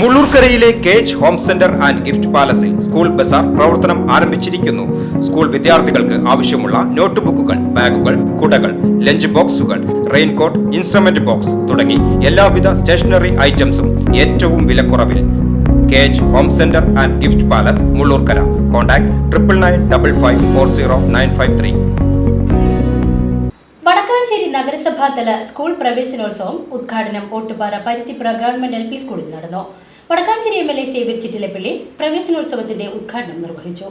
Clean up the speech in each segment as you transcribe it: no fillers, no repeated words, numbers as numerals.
മുള്ളൂർക്കരയിലെ cage home centre and gift പാലസിൽ school ബസാർ പ്രവർത്തനം ആരംഭിച്ചിരിക്കുന്നു. സ്കൂൾ വിദ്യാർത്ഥികൾക്ക് ആവശ്യമുള്ള നോട്ട് ബുക്കുകൾ, ബാഗുകൾ, കുടകൾ, ലഞ്ച് ബോക്സുകൾ, റെയിൻകോട്ട്, ഇൻസ്ട്രുമെന്റ് ബോക്സ് തുടങ്ങി എല്ലാവിധ സ്റ്റേഷനറി ഐറ്റംസും ഏറ്റവും വിലക്കുറവിൽ. Cage home centre and gift palace, Mullurkara. Contact 9955540953. Vadakkanchery നഗരസഭാതല സ്കൂൾ പ്രവേശനോത്സവം ഉദ്ഘാടനം ഓട്ടുപാറ പരുത്തിപ്പുറ ഗവൺമെന്റ് LP സ്കൂളിൽ നടന്നു. വടക്കാഞ്ചേരി MLA സേവ്യർ ചിറ്റിലപ്പള്ളി പ്രവേശനോത്സവത്തിന്റെ ഉദ്ഘാടനം നിർവഹിച്ചു.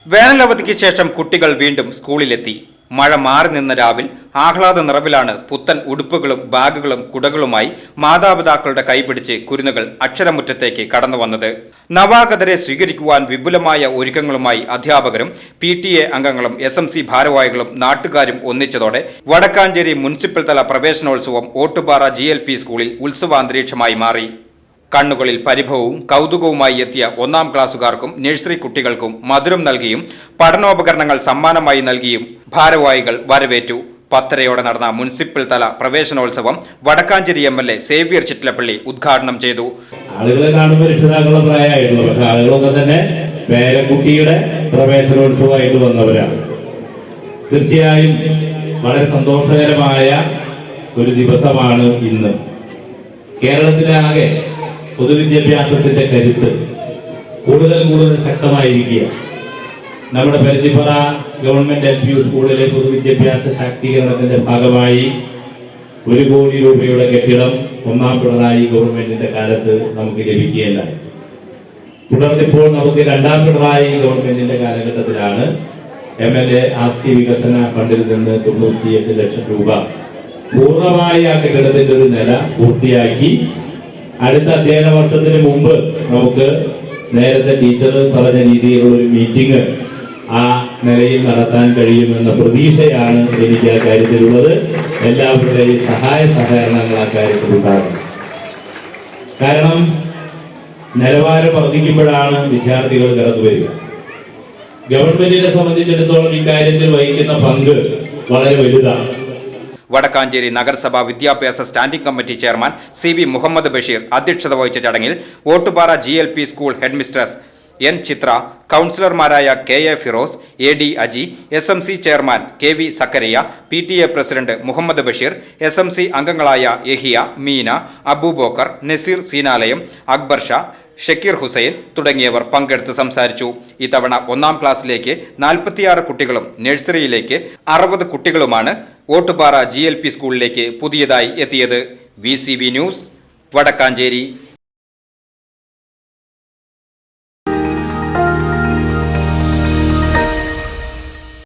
വേനലവധിക്ക് ശേഷം കുട്ടികൾ വീണ്ടും സ്കൂളിലെത്തി. മഴ മാറി നിന്ന രാവിൽ ആഹ്ലാദ നിറവിലാണ് പുത്തൻ ഉടുപ്പുകളും ബാഗുകളും കുടകളുമായി മാതാപിതാക്കളുടെ കൈപിടിച്ച് കുരുന്നുകൾ അക്ഷരമുറ്റത്തേക്ക് കടന്നു വന്നത്. നവാഗതരെ സ്വീകരിക്കുവാൻ വിപുലമായ ഒരുക്കങ്ങളുമായി അധ്യാപകരും PTA അംഗങ്ങളും SMC ഭാരവാഹികളും നാട്ടുകാരും ഒന്നിച്ചതോടെ വടക്കാഞ്ചേരി മുനിസിപ്പൽ തല പ്രവേശനോത്സവം ഓട്ടുപാറ GLP സ്കൂളിൽ ഉത്സവാന്തരീക്ഷമായി മാറി. കണ്ണുകളിൽ പരിഭവവും കൗതുകവുമായി എത്തിയ 1ാം ക്ലാസ്സുകാർക്കും നഴ്സറി കുട്ടികൾക്കും മധുരം നൽകിയും പഠനോപകരണങ്ങൾ സമ്മാനമായി നൽകിയും ഭാരവാഹികൾ വരവേറ്റു. 10:30 നടന്ന മുനിസിപ്പൽ തല പ്രവേശനോത്സവം വടക്കാഞ്ചേരി MLA സേവ്യർ ചിറ്റിലപ്പള്ളി ഉദ്ഘാടനം ചെയ്തു. ആളുകളെ കാണുമ്പോൾ രക്ഷിതാക്കളുടെ പ്രായമായിട്ടുള്ള, പക്ഷെ ആളുകളൊക്കെ തന്നെ പേരക്കുട്ടിയുടെ പ്രവേശനോത്സവമായിട്ട് വന്നവരാണ്. തീർച്ചയായും വളരെ സന്തോഷകരമായ ഒരു ദിവസമാണ് ഇന്ന്. കേരളത്തിലാകെ പൊതുവിദ്യാഭ്യാസത്തിന്റെ കരുത്ത് കൂടുതൽ ശക്തമായിരിക്കുക. നമ്മുടെ പരുത്തിപ്പുറ ഗവൺമെന്റ് LP സ്കൂളിലെ പൊതുവിദ്യാഭ്യാസ ശാക്തീകരണത്തിന്റെ ഭാഗമായി 1 കോടി രൂപയുടെ കെട്ടിടം 1ാം പിണറായി ഗവൺമെന്റിന്റെ കാലത്ത് നമുക്ക് ലഭിക്കുകയില്ല. തുടർന്നിപ്പോൾ നമുക്ക് 2ാം പിണറായി ഗവൺമെന്റിന്റെ കാലഘട്ടത്തിലാണ് MLA ആസ്തി വികസന ഫണ്ടിൽ നിന്ന് 98 ലക്ഷം രൂപ പൂർണ്ണമായി ആ കെട്ടിടത്തിന്റെ ഒരു നില പൂർത്തിയാക്കി അടുത്ത അധ്യയന വർഷത്തിന് മുമ്പ് നമുക്ക് നേരത്തെ ടീച്ചർ പറഞ്ഞ രീതിയിലുള്ള ഒരു മീറ്റിംഗ് ആ നിലയിൽ നടത്താൻ കഴിയുമെന്ന പ്രതീക്ഷയാണ് എനിക്ക് ആ കാര്യത്തിലുള്ളത്. എല്ലാവരുടെയും സഹായ സഹകരണങ്ങൾ ആ കാര്യത്തിൽ ഉണ്ടാകും. കാരണം നിലവാരം വർദ്ധിക്കുമ്പോഴാണ് വിദ്യാർത്ഥികൾ കടന്നു വരിക. ഗവൺമെന്റിനെ സംബന്ധിച്ചിടത്തോളം ഇക്കാര്യത്തിൽ വഹിക്കുന്ന പങ്ക് വളരെ വലുതാണ്. വടക്കാഞ്ചേരി നഗരസഭാ വിദ്യാഭ്യാസ standing committee chairman CV Muhammad Basheer അധ്യക്ഷത വഹിച്ച ചടങ്ങിൽ Ottupara GLP school headmistress N Chithra, കൗൺസിലർമാരായ KA Firoz, AD Aji, SMC chairman KV Zakaria, PTA president Muhammad Basheer, SMC അംഗങ്ങളായ യഹിയ, മീന, അബൂബക്കർ, നസീർ സീനാലയം, അക്ബർ ഷാ, ഷക്കീർ ഹുസൈൻ തുടങ്ങിയവർ പങ്കെടുത്ത് സംസാരിച്ചു. ഇത്തവണ 1ാം ക്ലാസ്സിലേക്ക് 46 കുട്ടികളും നഴ്സറിയിലേക്ക് 60 കുട്ടികളുമാണ് ഓട്ടുപാറ GLP സ്കൂളിലേക്ക് പുതിയതായി എത്തിയത്. VCV news, Vadakkanchery.